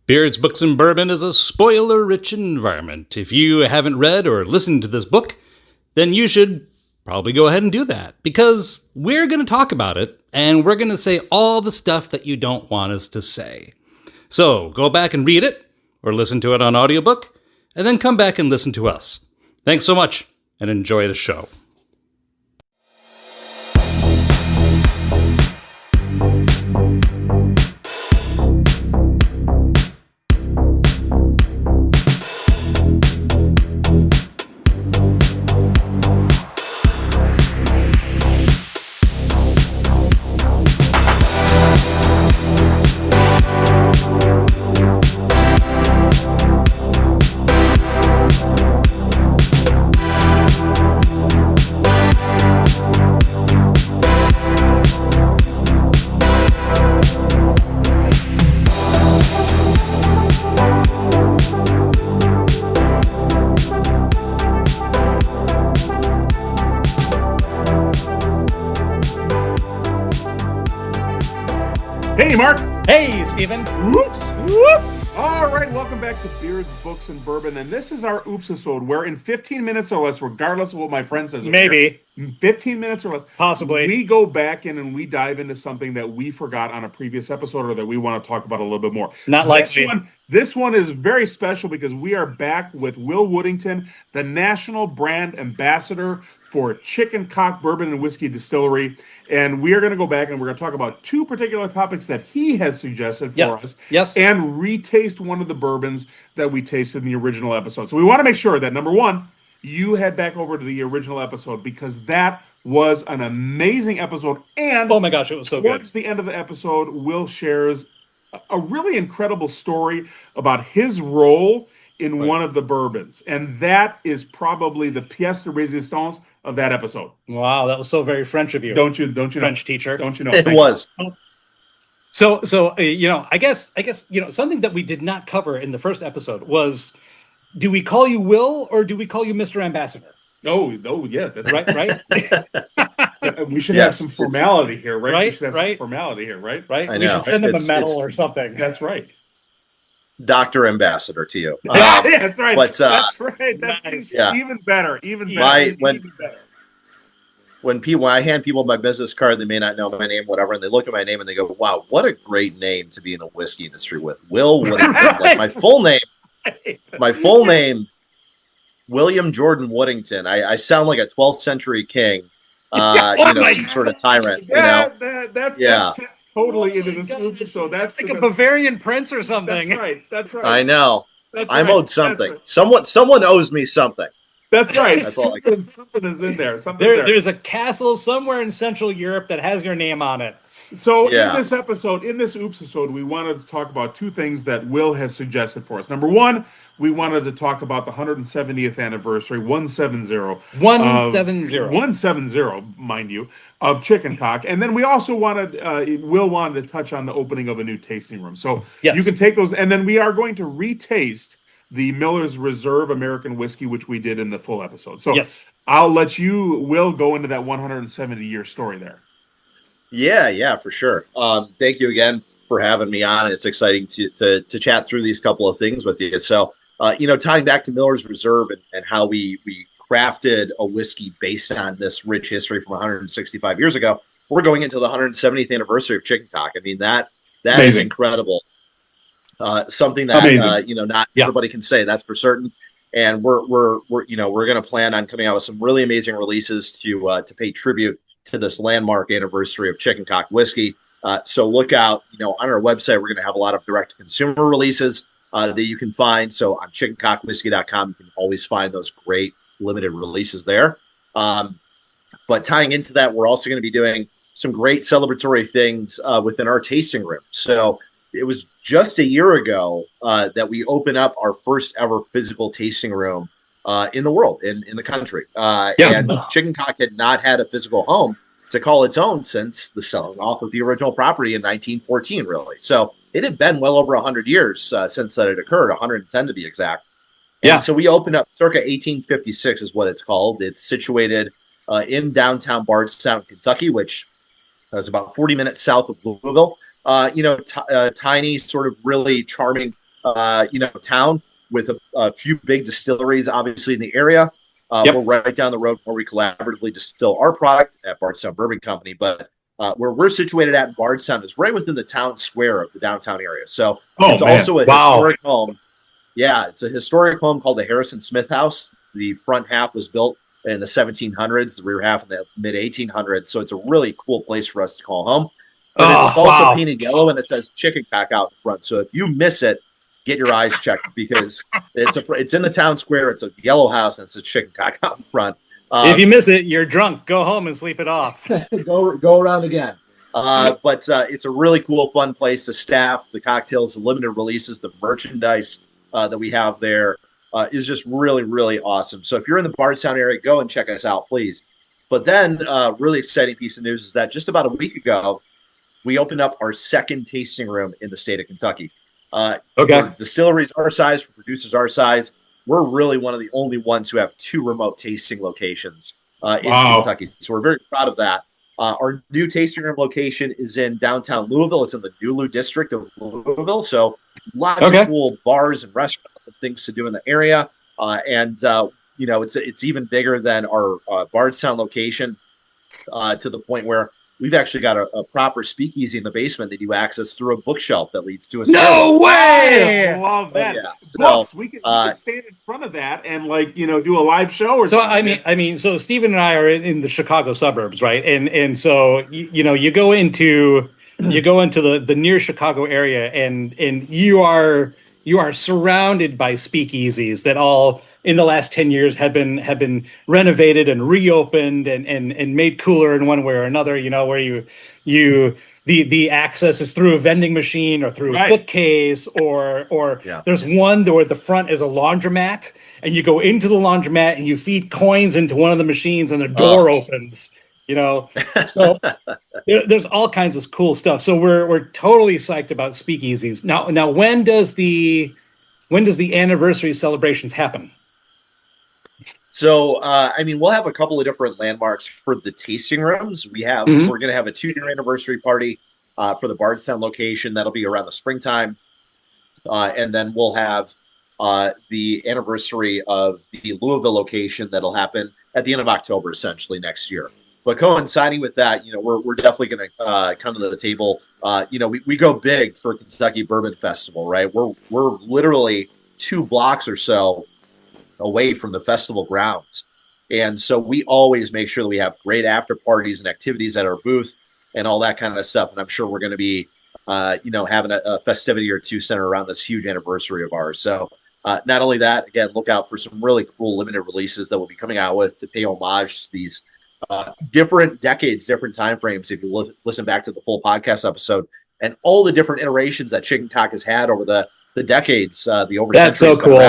Beards, Books, and Bourbon is a spoiler-rich environment. If you haven't read or listened to this book, then you should probably go ahead and do that, because we're going to talk about it, and we're going to say all the stuff that you don't want us to say. So go back and read it, or listen to it on audiobook, and then come back and listen to us. Thanks so much, and enjoy the show. Hey, Mark. Hey, Stephen. Whoops. Whoops. All right, welcome back to Beards, Books, and Bourbon. And this is our OOPSISODE, where in 15 minutes or less, regardless of what my friend says, Maybe. here, 15 minutes or less, Possibly. we go back in and we dive into something that we forgot on a previous episode or that we want to talk about a little bit more. Not likely. This one is very special because we are back with Will Woodington, the National Brand Ambassador for Chicken Cock Bourbon and Whiskey Distillery. And we are going to go back and we're going to talk about two particular topics that he has suggested for us. Yes. And retaste one of the bourbons that we tasted in the original episode. So we want to make sure that, number one, you head back over to the original episode, because that was an amazing episode. And Oh my gosh, it was so good. towards the end of the episode, Will shares a really incredible story about his role in one of the bourbons. And that is probably the pièce de résistance of that episode. Wow, that was so very French of you. Don't you French know? teacher. Don't you know? It Thank was. So I guess something that we did not cover in the first episode was, do we call you Will or do we call you Mr. Ambassador? you. Oh, yeah. That's Right? We should Yes, have some formality here, right? We Right, should have right. some formality here, right? Right? I We know. should send him a It's- medal it's- or something. That's right. Dr. Ambassador to you. Yeah, that's right. but, That's right. That's nice. Yeah. even better. Even better. My- even better. When I hand people my business card, they may not know my name, whatever, and they look at my name and they go, "Wow, what a great name to be in the whiskey industry with." Will Woodington. Like my full name, William Jordan Woodington. I sound like a 12th century king, some sort of tyrant. That fits totally into this movie. So that's like a Bavarian prince or something. That's right. That's right. I know. That's I'm right. owed something. That's Someone owes me something. That's right. That's all I can- Something is in there. Something there. There's a castle somewhere in Central Europe that has your name on it. So Yeah. in this OOPSISODE, we wanted to talk about two things that Will has suggested for us. Number one, we wanted to talk about the 170th anniversary, 170. 170, mind you, of Chicken Cock. And then we also Will wanted to touch on the opening of a new tasting room. So Yes. you can take those, and then we are going to retaste the Miller's Reserve American Whiskey, which we did in the full episode. So Yes. I'll let you, Will, go into that 170-year story there. Yeah, for sure. Thank you again for having me on. It's exciting to chat through these couple of things with you. So, tying back to Miller's Reserve and how we crafted a whiskey based on this rich history from 165 years ago, we're going into the 170th anniversary of Chicken Cock. I mean, that is Amazing. incredible. Something that not everybody can say, that's for certain. And we're going to plan on coming out with some really amazing releases to pay tribute to this landmark anniversary of Chicken Cock whiskey. So look out, on our website, we're going to have a lot of direct to consumer releases that you can find. So on chickencockwhiskey.com, you can always find those great limited releases there. But tying into that, we're also going to be doing some great celebratory things within our tasting room. So it was just a year ago that we opened up our first ever physical tasting room in the world, in the country. And Chicken Cock had not had a physical home to call its own since the selling off of the original property in 1914, really. So it had been well over 100 years since that had occurred, 110 to be exact. And so we opened up circa 1856 is what it's called. It's situated in downtown Bardstown, Kentucky, which is about 40 minutes south of Louisville. Tiny, sort of really charming town with a few big distilleries, obviously in the area. We're right down the road where we collaboratively distill our product at Bardstown Bourbon Company. But where we're situated at in Bardstown is right within the town square of the downtown area. So it's also a historic home. Yeah, it's a historic home called the Harrison Smith House. The front half was built in the 1700s, the rear half in the mid 1800s. So it's a really cool place for us to call home. But it's also painted yellow, and it says Chicken Cock out in front. So if you miss it, get your eyes checked, because it's in the town square. It's a yellow house, and it's a Chicken Cock out in front. If you miss it, you're drunk. Go home and sleep it off. go around again. But it's a really cool, fun place to staff. The cocktails, the limited releases, the merchandise that we have there is just really, really awesome. So if you're in the Bardstown area, go and check us out, please. But then really exciting piece of news is that just about a week ago, we opened up our second tasting room in the state of Kentucky. For distilleries our size, for producers our size, we're really one of the only ones who have two remote tasting locations in Kentucky. So we're very proud of that. Our new tasting room location is in downtown Louisville. It's in the Nulu district of Louisville. So lots of cool bars and restaurants and things to do in the area. It's even bigger than our Bardstown location to the point where we've actually got a proper speakeasy in the basement that you access through a bookshelf that leads to a stairwell. No way! I love that. Yeah. Books. We can stand in front of that and do a live show or something. So Stephen and I are in the Chicago suburbs, right? And so you go into the near Chicago area, and you are surrounded by speakeasies that all in the last 10 years have been renovated and reopened and made cooler in one way or another, where the access is through a vending machine or through a bookcase or there's one where the front is a laundromat, and you go into the laundromat and you feed coins into one of the machines and a door opens, so there's all kinds of cool stuff. So we're totally psyched about speakeasies. Now when does the anniversary celebrations happen? So, we'll have a couple of different landmarks for the tasting rooms. We're going to have a 2-year anniversary party for the Bardstown location. That'll be around the springtime. And then we'll have the anniversary of the Louisville location that'll happen at the end of October, essentially next year. But coinciding with that, we're definitely going to come to the table. We go big for Kentucky Bourbon Festival, right? We're literally 2 blocks or so away from the festival grounds. And so we always make sure that we have great after parties and activities at our booth and all that kind of stuff. And I'm sure we're going to be, having a festivity or two centered around this huge anniversary of ours. So not only that, again, look out for some really cool limited releases that we'll be coming out with to pay homage to these different decades, different time frames. If you listen back to the full podcast episode and all the different iterations that Chicken Cock has had over the decades, the over That's so cool.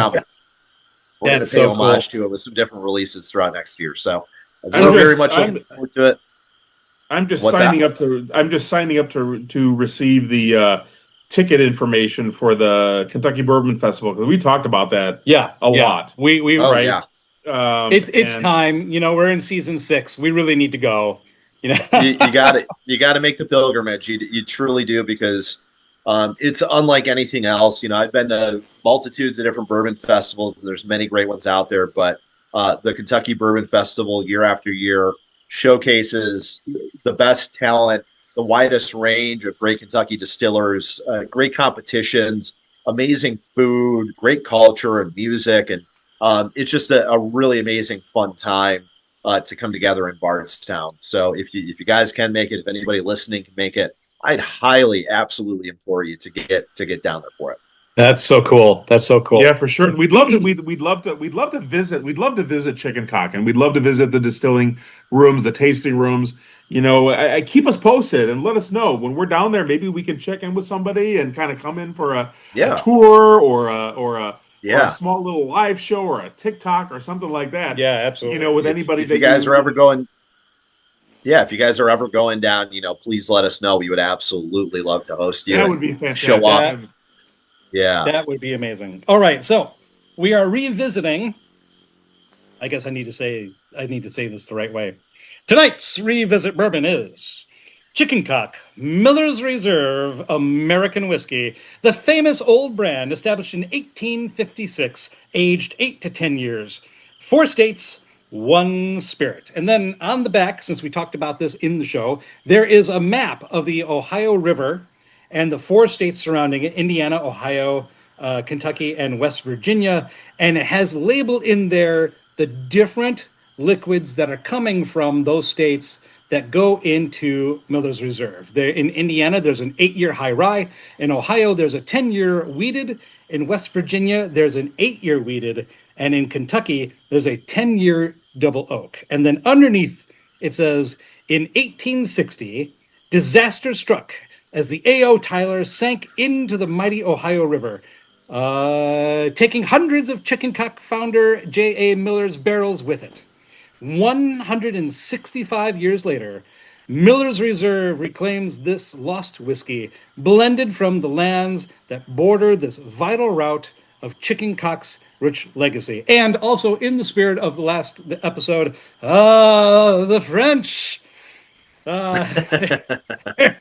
We're going to pay homage to it with some different releases throughout next year. So I'm very much looking forward to it. I'm just signing up to receive the ticket information for the Kentucky Bourbon Festival, because we talked about that a lot. It's time. We're in season 6. We really need to go. You got it. You got to make the pilgrimage. You truly do, because it's unlike anything else. I've been to multitudes of different bourbon festivals. There's many great ones out there, but the Kentucky Bourbon Festival year after year showcases the best talent, the widest range of great Kentucky distillers, great competitions, amazing food, great culture and music. And it's just a really amazing, fun time to come together in Bardstown. So if you guys can make it, if anybody listening can make it, I'd highly, absolutely implore you to get down there for it. That's so cool. Yeah, for sure. We'd love to visit Chicken Cock, and we'd love to visit the distilling rooms, the tasting rooms. I keep us posted and let us know when we're down there. Maybe we can check in with somebody and kind of come in for a tour or a small little live show or a TikTok or something like that. Yeah, absolutely. With anybody. If you guys are ever going. Yeah, if you guys are ever going down, please let us know. We would absolutely love to host you. That would be fantastic. Show up. Yeah. That would be amazing. All right, so we are revisiting. I guess I need to say this the right way. Tonight's revisit bourbon is Chicken Cock Miller's Reserve American Whiskey, the famous old brand established in 1856, aged 8 to 10 years. 4 states, 1 spirit. And then on the back, since we talked about this in the show, there is a map of the Ohio River and the 4 states surrounding it: Indiana, Ohio, Kentucky, and West Virginia. And it has labeled in there the different liquids that are coming from those states that go into Miller's Reserve. There, in Indiana, there's an 8-year high rye. In Ohio, there's a 10-year wheated. In West Virginia, there's an 8-year wheated. And in Kentucky, there's a 10-year double oak. And then underneath, it says, in 1860, disaster struck as the A.O. Tyler sank into the mighty Ohio River, taking hundreds of Chicken Cock founder J.A. Miller's barrels with it. 165 years later, Miller's Reserve reclaims this lost whiskey, blended from the lands that border this vital route of Chicken Cock's rich legacy. And also, in the spirit of the last episode, the French. There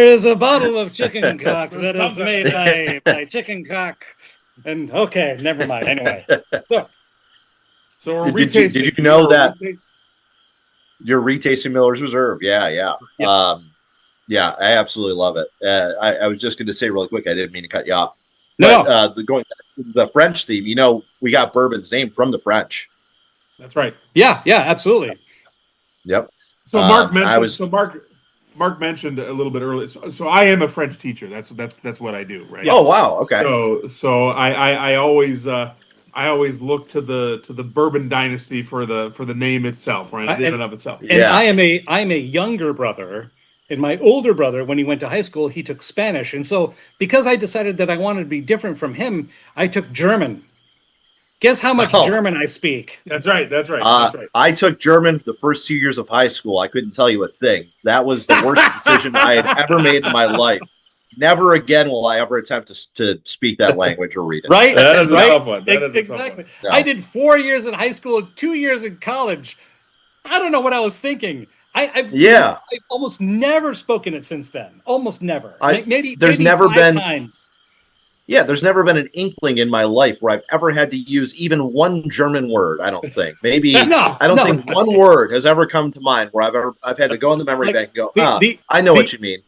is a bottle of Chicken Cock that is made by Chicken Cock. And okay, never mind. Anyway, so we're did you know that you're retasting Miller's Reserve? Yeah. Yeah, I absolutely love it. I was just going to say really quick, I didn't mean to cut you off. No. But, the French theme, we got bourbon's name from the French. That's right. Yeah, absolutely. Yep. So Mark mentioned. Mark mentioned a little bit earlier. So I am a French teacher. That's what I do, right? Oh wow. Okay. So I always look to the Bourbon Dynasty for the name itself, right? In and of itself. And I am a younger brother. And my older brother, when he went to high school, he took Spanish. And so because I decided that I wanted to be different from him, I took German. Guess how much German I speak? That's right. I took German for the first 2 years of high school. I couldn't tell you a thing. That was the worst decision I had ever made in my life. Never again will I ever attempt to speak that language or read it. Right? That is a tough one. Exactly. No. I did 4 years in high school, 2 years in college. I don't know what I was thinking. I've almost never spoken it since then. Almost never. Maybe never 5 been times. Yeah, there's never been an inkling in my life where I've ever had to use even one German word. I don't think. Maybe I don't think one word has ever come to mind where I've had to go in the memory bank and go, I know what you mean.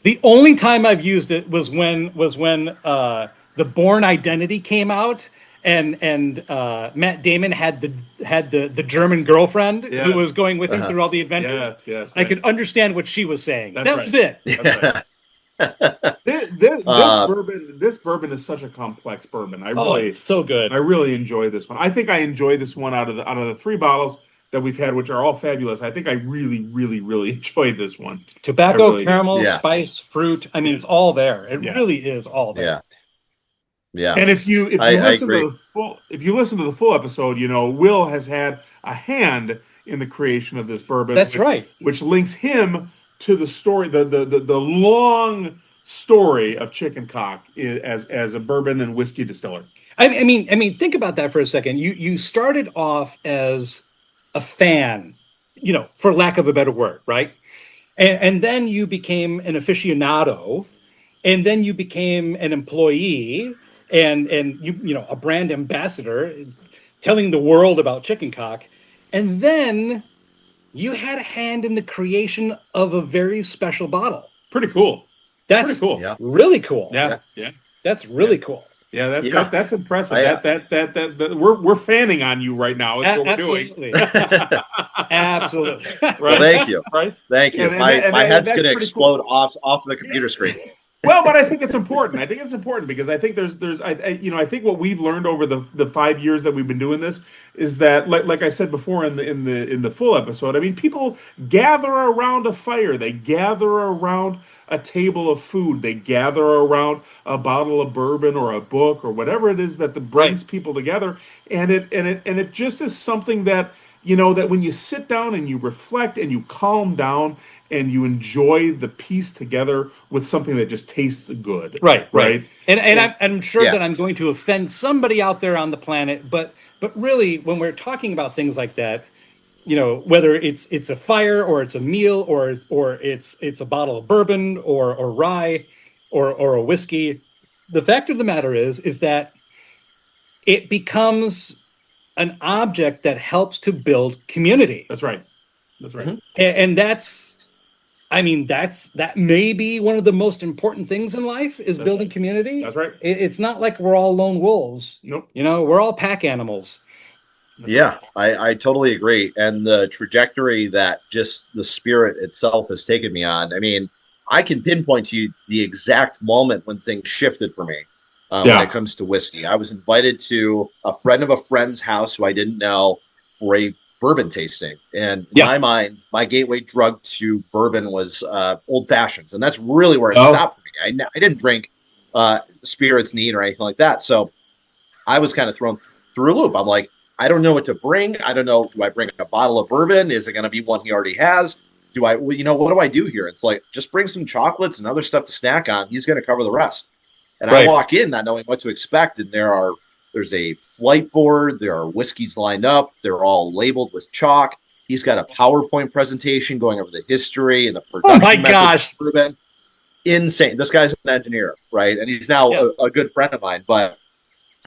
The only time I've used it was when the Bourne Identity came out, and Matt Damon had the German girlfriend who was going with him through all the adventures. Yes, right. I could understand what she was saying. That was it. That's right. This bourbon is such a complex bourbon. It's so good. I really enjoy this one. I think I enjoy this one out of the 3 bottles that we've had, which are all fabulous. I think I really, really, really enjoyed this one. Tobacco, really caramel, spice, fruit. I mean, it's all there. It really is all there. Yeah. And if you listen to the full episode, Will has had a hand in the creation of this bourbon. That's right. Which links him to the story, the long story of Chicken Cock as a bourbon and whiskey distiller. I mean, think about that for a second. You started off as a fan, for lack of a better word, right? And then you became an aficionado, and then you became an employee, and you a brand ambassador, telling the world about Chicken Cock, and then you had a hand in the creation of a very special bottle. Pretty cool. That's pretty cool. Really cool. Yeah. That's really cool. Yeah, that's impressive. That we're fanning on you right now. That's what we're doing. Absolutely. Right? Well, thank you. Right? Thank you. My head's going to explode off the computer screen. Well, but I think it's important. I think it's important because I think I think what we've learned over the 5 years that we've been doing this is that, like I said before in the full episode, I mean, people gather around a fire, they gather around a table of food, they gather around a bottle of bourbon or a book or whatever it is that brings people together, and it just is something that that when you sit down and you reflect and you calm down and you enjoy the piece together with something that just tastes good. Right. And I'm sure that I'm going to offend somebody out there on the planet, but really, when we're talking about things like that, whether it's a fire or it's a meal or it's a bottle of bourbon or rye or a whiskey. The fact of the matter is that it becomes an object that helps to build community. That's right. That's right. And that may be one of the most important things in life is building community. That's right. It's not like we're all lone wolves. Nope. We're all pack animals. Yeah, I totally agree. And the trajectory that just the spirit itself has taken me on. I mean, I can pinpoint to you the exact moment when things shifted for me when it comes to whiskey. I was invited to a friend of a friend's house who I didn't know for a bourbon tasting. And in my mind, my gateway drug to bourbon was old fashions. And that's really where it stopped for me. I didn't drink spirits neat or anything like that. So I was kind of thrown through a loop. I'm like, I don't know what to bring. I don't know. Do I bring a bottle of bourbon? Is it going to be one he already has? What do I do here? It's like, just bring some chocolates and other stuff to snack on. He's going to cover the rest. And I walk in not knowing what to expect. And there's a flight board. There are whiskeys lined up. They're all labeled with chalk. He's got a PowerPoint presentation going over the history and the production. Oh my gosh. Of bourbon. Insane. This guy's an engineer, right? And he's now a good friend of mine. But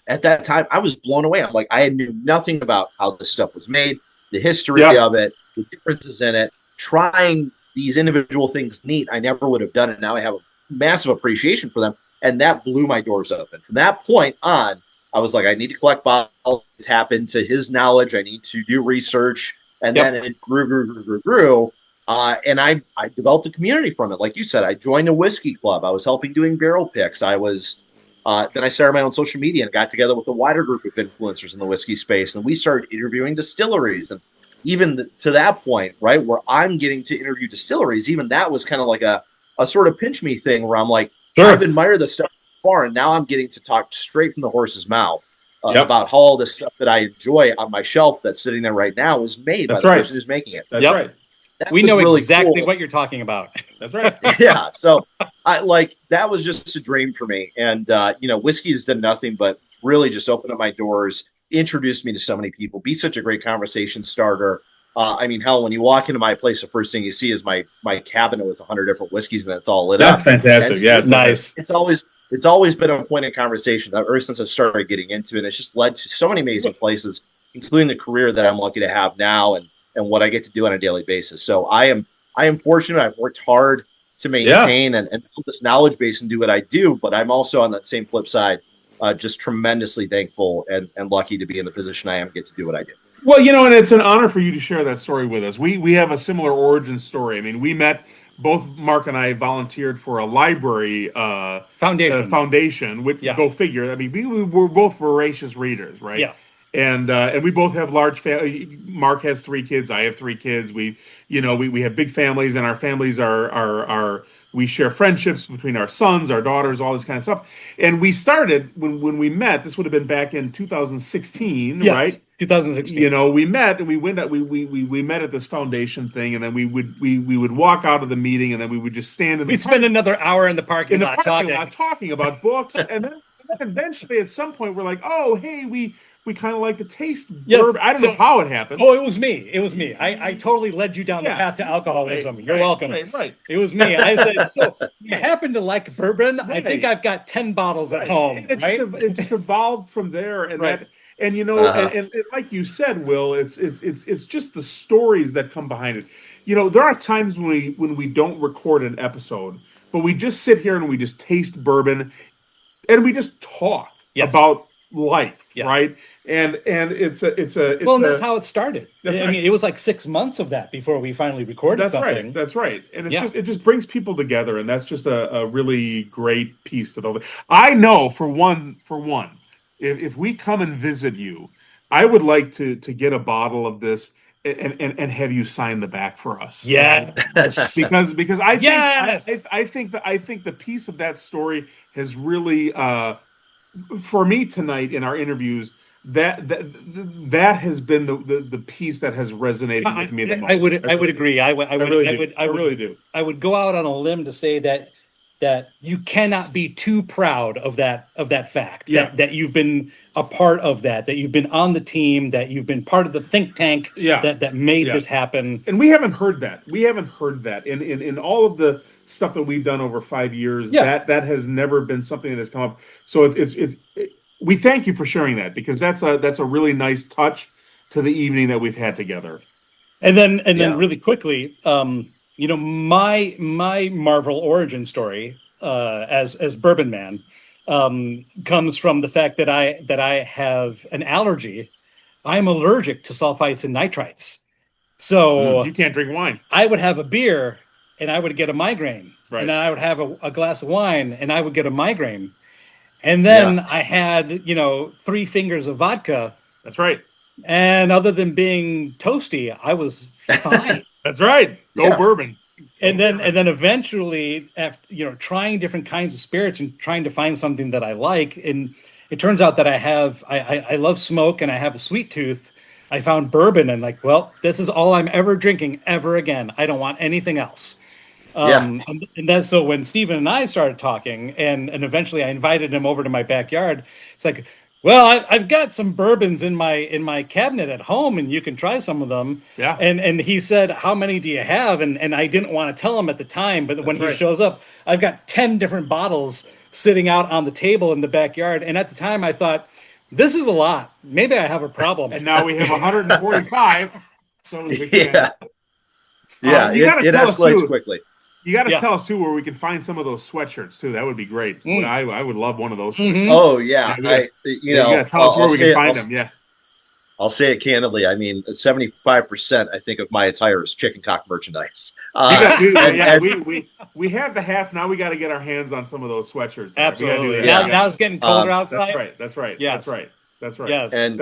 at that time, I was blown away. I'm like, I knew nothing about how this stuff was made, the history of it, the differences in it. Trying these individual things neat, I never would have done it. Now I have a massive appreciation for them, and that blew my doors open. From that point on, I was like, I need to collect bottles, tap into his knowledge. I need to do research, and then it grew. And I developed a community from it. Like you said, I joined a whiskey club. I was helping doing barrel picks. I was then I started my own social media and got together with a wider group of influencers in the whiskey space, and we started interviewing distilleries. And even to that point, right, where I'm getting to interview distilleries, even that was kind of like a sort of pinch me thing where I'm like, I've admired this stuff before, and now I'm getting to talk straight from the horse's mouth about how all this stuff that I enjoy on my shelf that's sitting there right now is made by the person who's making it. That's right. We know really exactly what you're talking about. That's right. Yeah. So that was just a dream for me. And, whiskey has done nothing but really just open up my doors, introduced me to so many people, be such a great conversation starter. Hell, when you walk into my place, the first thing you see is my cabinet with 100 different whiskeys, and it's all lit up. That's fantastic. It's nice. It's always been a point of conversation ever since I started getting into it. It's just led to so many amazing places, including the career that I'm lucky to have now and what I get to do on a daily basis. So I am fortunate. I've worked hard to maintain and build this knowledge base and do what I do, but I'm also on that same flip side, just tremendously thankful and lucky to be in the position I am, get to do what I do. Well, and it's an honor for you to share that story with us. We have a similar origin story. I mean, we met, both Mark and I volunteered for a library foundation. Go figure. I mean, we were both voracious readers, right? Yeah. And we both have large families. Mark has 3 kids. I have 3 kids. We have big families, and our families are we share friendships between our sons, our daughters, all this kind of stuff. And we started when we met. This would have been back in 2016, right? 2016. We met and we met at this foundation thing, and then we would walk out of the meeting, and then we would just stand in the We'd spend another hour in the parking lot talking about books, and then eventually at some point we're like, oh, hey, we kind of like to taste bourbon. I don't know how it happened. Oh, it was me. I totally led you down the path to alcoholism. You're welcome. Right. It was me. I said, so you happen to like bourbon? Right. I think I've got 10 bottles at home. It just evolved from there, and and like you said, Will, it's just the stories that come behind it. There are times when we don't record an episode, but we just sit here and we just taste bourbon, and we just talk about life, right? And it's that's how it started. It was like 6 months of that before we finally recorded something. That's right. And it just brings people together, and that's just a really great piece to the. I know for one, if we come and visit you, I would like to get a bottle of this and have you sign the back for us. Yeah, because I think the piece of that story has really for me tonight in our interviews. That has been the piece that has resonated with me the most. I would agree. I really do. I would go out on a limb to say that that you cannot be too proud of that fact, that you've been a part of that you've been on the team, that you've been part of the think tank that made this happen. And we haven't heard that. In all of the stuff that we've done over 5 years. That has never been something that has come up. So we thank you for sharing that, because that's a really nice touch to the evening that we've had together. And then really quickly, my Marvel origin story as Bourbon Man comes from the fact that I have an allergy. I'm allergic to sulfites and nitrites. So you can't drink wine. I would have a beer and I would get a migraine. Right. And I would have a glass of wine and I would get a migraine. And then I had, 3 fingers of vodka. That's right. And other than being toasty, I was fine. That's right. Go bourbon. And then eventually, after trying different kinds of spirits and trying to find something that I like, and it turns out that I love smoke and I have a sweet tooth. I found bourbon and this is all I'm ever drinking ever again. I don't want anything else. And that's so when Steven and I started talking, and eventually I invited him over to my backyard. It's like, well, I've got some bourbons in my cabinet at home, and you can try some of them. Yeah. And he said, how many do you have? And I didn't want to tell him at the time, but when he shows up, I've got 10 different bottles sitting out on the table in the backyard. And at the time I thought, this is a lot. Maybe I have a problem. And now we have 145. So it escalates quickly. You got to tell us, too, where we can find some of those sweatshirts, too. That would be great. I would love one of those. Oh, yeah. You got to tell us where we can find them. Yeah. I'll say it candidly. I mean, 75%, I think, of my attire is chicken cock merchandise. We have the hats. Now we got to get our hands on some of those sweatshirts. Absolutely. Now it's getting colder outside. That's right. Yes. That's right. Yes. And,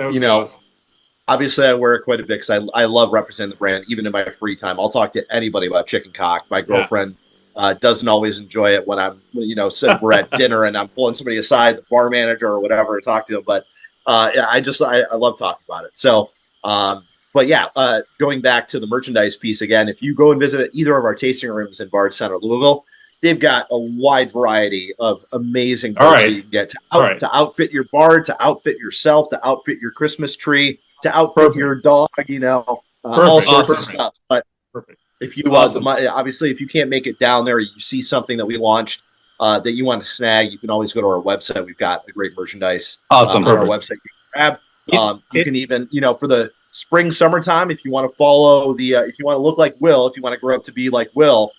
obviously, I wear it quite a bit because I love representing the brand, even in my free time. I'll talk to anybody about chicken cock. My girlfriend doesn't always enjoy it when I'm, we're at dinner and I'm pulling somebody aside, the bar manager or whatever, to talk to them. But I love talking about it. So, going back to the merchandise piece again, if you go and visit either of our tasting rooms in Bard Center, Louisville, they've got a wide variety of amazing bars that you can get to outfit your bar, to outfit yourself, to outfit your Christmas tree, to outfit your dog, all sorts of stuff. But if you obviously, if you can't make it down there, you see something that we launched that you want to snag, you can always go to our website. We've got a great merchandise on our website you can grab. You can even, for the spring, summertime, if you want to follow if you want to look like Will, if you want to grow up to be like Will,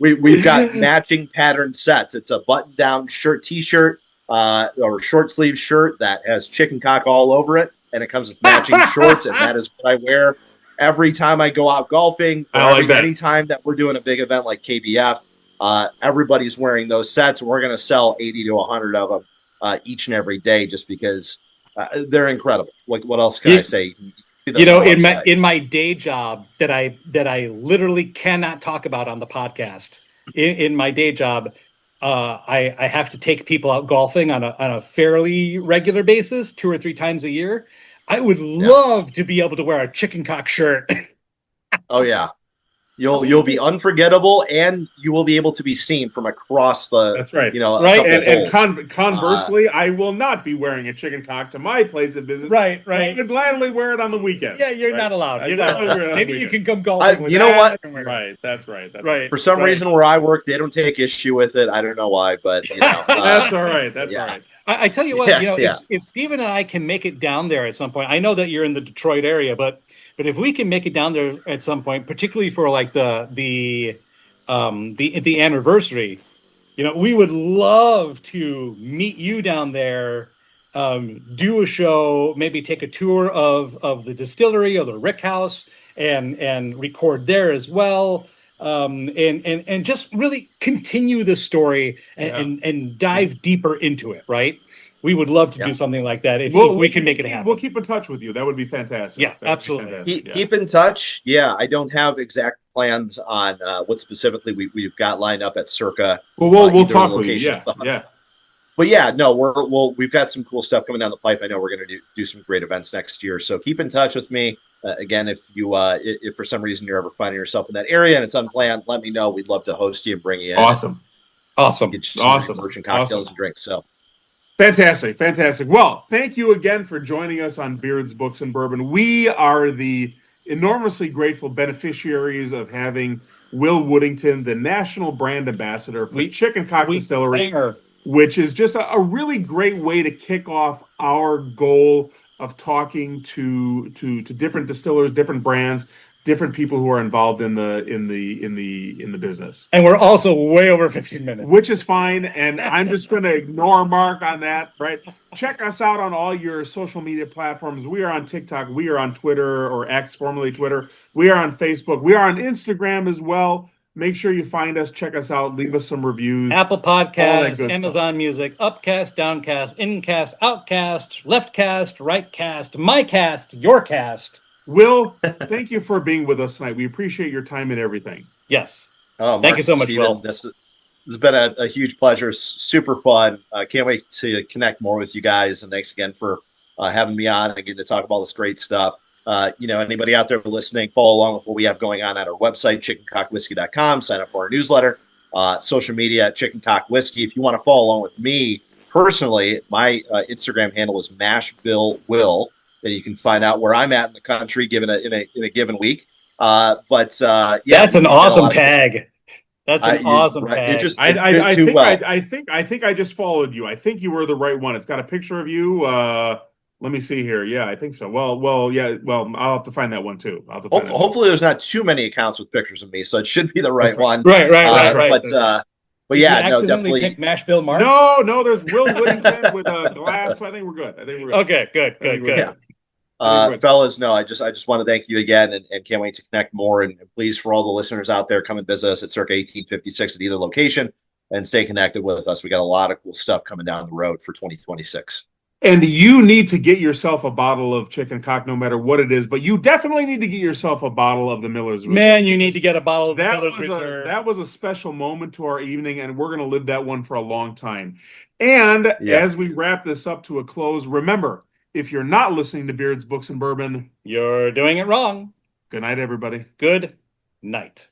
we've got matching pattern sets. It's a button-down t-shirt, or short sleeve shirt that has chicken cock all over it, and it comes with matching shorts, and that is what I wear every time I go out golfing. Anytime that we're doing a big event like KBF, everybody's wearing those sets, and we're going to sell 80 to 100 of them each and every day, just because they're incredible. Like, what else can I say? In my day job that I literally cannot talk about on the podcast, in my day job, I have to take people out golfing on a fairly regular basis, 2 or 3 times a year. I would love to be able to wear a chicken cock shirt. Oh yeah. You'll be unforgettable, and you will be able to be seen from across the. That's right. And conversely, I will not be wearing a chicken cock to my place of business. Right. I could gladly wear it on the weekend. Yeah, you're not allowed. Maybe you can come golfing. You know what? Right. That's right. For some reason, where I work, they don't take issue with it. I don't know why, but that's all right. That's all right. I tell you what, if Steven and I can make it down there at some point, I know that you're in the Detroit area, but if we can make it down there at some point, particularly for like the anniversary, we would love to meet you down there, do a show, maybe take a tour of the distillery or the Rick House, and record there as well, and just really continue the story and dive deeper into it, right? We would love to do something like that if we can make it happen. We'll keep in touch with you. That would be fantastic. Yeah, absolutely. Keep in touch. Yeah, I don't have exact plans on what specifically we've got lined up at Circa. Well, we'll talk with you. Yeah. But yeah, no, we've got some cool stuff coming down the pipe. I know we're going to do some great events next year. So keep in touch with me. again, if for some reason you're ever finding yourself in that area and it's unplanned, let me know. We'd love to host you and bring you in. Awesome. Get you some merchant cocktails and drinks. So fantastic. Well, thank you again for joining us on Beards, Books, and Bourbon. We are the enormously grateful beneficiaries of having Will Woodington, the national brand ambassador for Chicken Cock Distillery, which is just a really great way to kick off our goal of talking to different distillers, different brands, different people who are involved in the business. And we're also way over 15 minutes, which is fine. And I'm just going to ignore Mark on that. Right? Check us out on all your social media platforms. We are on TikTok. We are on Twitter, or X, formerly Twitter. We are on Facebook. We are on Instagram as well. Make sure you find us, check us out, leave us some reviews. Apple Podcasts, Amazon stuff. Music, Upcast, Downcast, Incast, Outcast, Leftcast, Rightcast, MyCast, Yourcast. Will, thank you for being with us tonight. We appreciate your time and everything. Yes. Oh, thank you so much, Steven, Will. This has been a huge pleasure. Super fun. Can't wait to connect more with you guys. And thanks again for having me on and getting to talk about all this great stuff. Anybody out there listening, follow along with what we have going on at our website, chickencockwhiskey.com. Sign up for our newsletter, social media at Chicken Cock Whiskey. If you want to follow along with me personally, my Instagram handle is MashBillWill, and you can find out where I'm at in the country given in a given week. That's an awesome tag. That's an awesome tag. I think I just followed you. I think you were the right one. It's got a picture of you. Let me see here. Yeah, I think so. Well, yeah. Well, I'll have to find that one too. Hopefully, there's not too many accounts with pictures of me, so it should be the right one. Right. But yeah, no, definitely. Pick Mash Bill Mark? No. There's Will Woodington with a glass. So I think we're good. Okay, good. Yeah. Fellas, no, I just want to thank you again, and can't wait to connect more. And please, for all the listeners out there, come and visit us at Circa 1856 at either location, and stay connected with us. We got a lot of cool stuff coming down the road for 2026. And you need to get yourself a bottle of Chicken Cock, no matter what it is. But you definitely need to get yourself a bottle of the Miller's Reserve. Man, you need to get a bottle of the Miller's Reserve. That was a special moment to our evening, and we're going to live that one for a long time. And as we wrap this up to a close, remember, if you're not listening to Beards, Books, and Bourbon, you're doing it wrong. Good night, everybody. Good night.